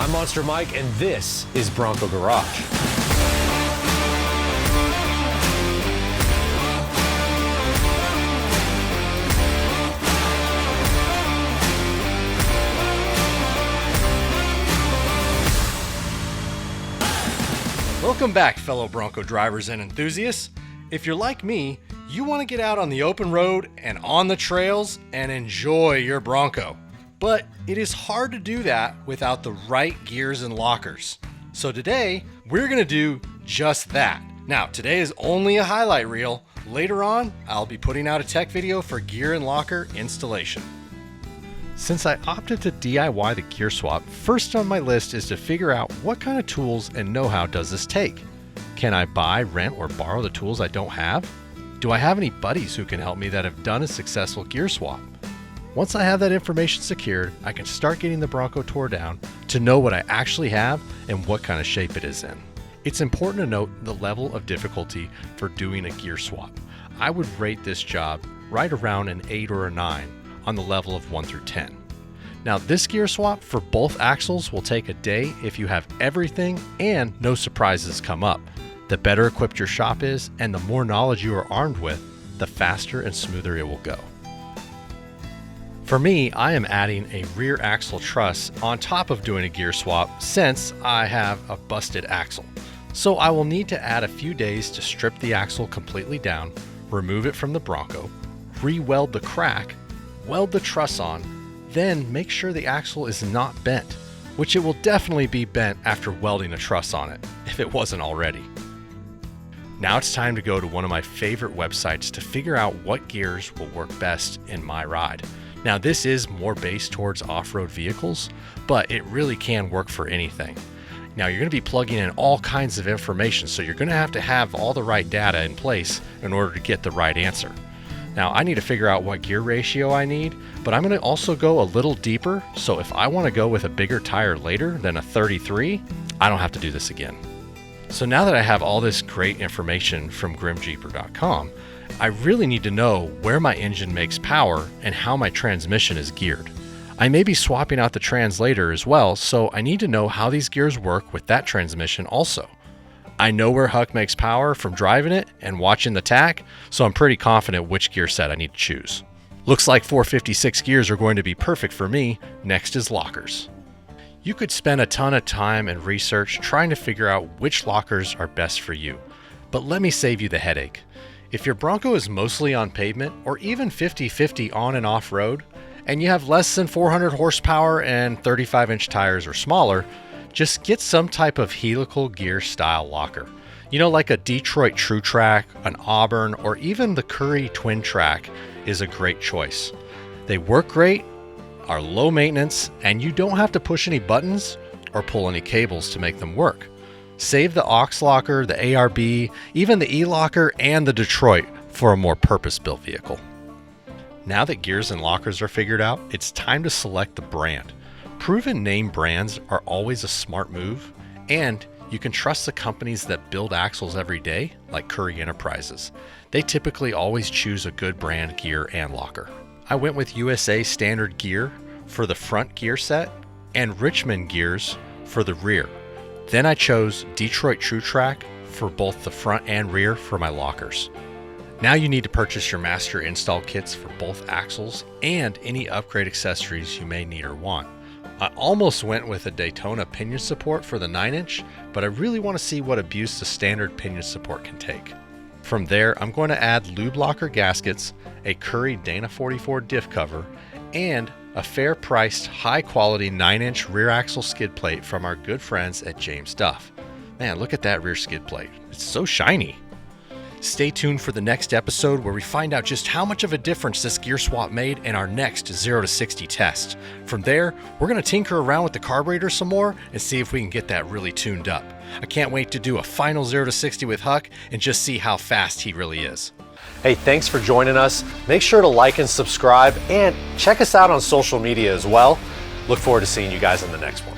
I'm Monster Mike, and this is Bronco Garage. Welcome back, fellow Bronco drivers and enthusiasts. If you're like me, you want to get out on the open road and on the trails and enjoy your Bronco. But it is hard to do that without the right gears and lockers. So today, we're going to do just that. Now, today is only a highlight reel. Later on, I'll be putting out a tech video for gear and locker installation. Since I opted to DIY the gear swap, first on my list is to figure out what kind of tools and know-how does this take. Can I buy, rent, or borrow the tools I don't have? Do I have any buddies who can help me that have done a successful gear swap? Once I have that information secured, I can start getting the Bronco tore down to know what I actually have and what kind of shape it is in. It's important to note the level of difficulty for doing a gear swap. I would rate this job right around an 8 or a 9 on the level of 1 through 10. Now, this gear swap for both axles will take a day if you have everything and no surprises come up. The better equipped your shop is and the more knowledge you are armed with, the faster and smoother it will go. For me, I am adding a rear axle truss on top of doing a gear swap since I have a busted axle. So I will need to add a few days to strip the axle completely down, remove it from the Bronco, re-weld the crack, weld the truss on, then make sure the axle is not bent, which it will definitely be bent after welding a truss on it, if it wasn't already. Now it's time to go to one of my favorite websites to figure out what gears will work best in my ride. Now this is more based towards off-road vehicles, but it really can work for anything. Now you're going to be plugging in all kinds of information, so you're going to have all the right data in place in order to get the right answer. Now I need to figure out what gear ratio I need, but I'm going to also go a little deeper, so if I want to go with a bigger tire later than a 33, I don't have to do this again. So now that I have all this great information from grimjeeper.com, I really need to know where my engine makes power and how my transmission is geared. I may be swapping out the trans later as well, so I need to know how these gears work with that transmission also. I know where Huck makes power from driving it and watching the tack, so I'm pretty confident which gear set I need to choose. Looks like 456 gears are going to be perfect for me. Next is lockers. You could spend a ton of time and research trying to figure out which lockers are best for you, but let me save you the headache. If your Bronco is mostly on pavement or even 50-50 on and off road, and you have less than 400 horsepower and 35-inch tires or smaller, just get some type of helical gear style locker. You know, like a Detroit Tru Trac, an Auburn, or even the Curry Twin Trac is a great choice. They work great, are low maintenance, and you don't have to push any buttons or pull any cables to make them work. Save the aux locker, the ARB, even the E-locker, and the Detroit for a more purpose-built vehicle. Now that gears and lockers are figured out, it's time to select the brand. Proven name brands are always a smart move, and you can trust the companies that build axles every day, like Curry Enterprises. They typically always choose a good brand gear and locker. I went with USA Standard Gear for the front gear set and Richmond Gears for the rear. Then I chose Detroit Tru Trac for both the front and rear for my lockers. Now you need to purchase your master install kits for both axles and any upgrade accessories you may need or want. I almost went with a Daytona pinion support for the 9-inch, but I really want to see what abuse the standard pinion support can take. From there, I'm going to add lube locker gaskets, a Curry Dana 44 diff cover, and a fair-priced, high-quality 9-inch rear axle skid plate from our good friends at James Duff. Man, look at that rear skid plate. It's so shiny. Stay tuned for the next episode where we find out just how much of a difference this gear swap made in our next 0 to 60 test. From there, we're going to tinker around with the carburetor some more and see if we can get that really tuned up. I can't wait to do a final 0 to 60 with Huck and just see how fast he really is. Hey, thanks for joining us. Make sure to like and subscribe, and check us out on social media as well. Look forward to seeing you guys in the next one.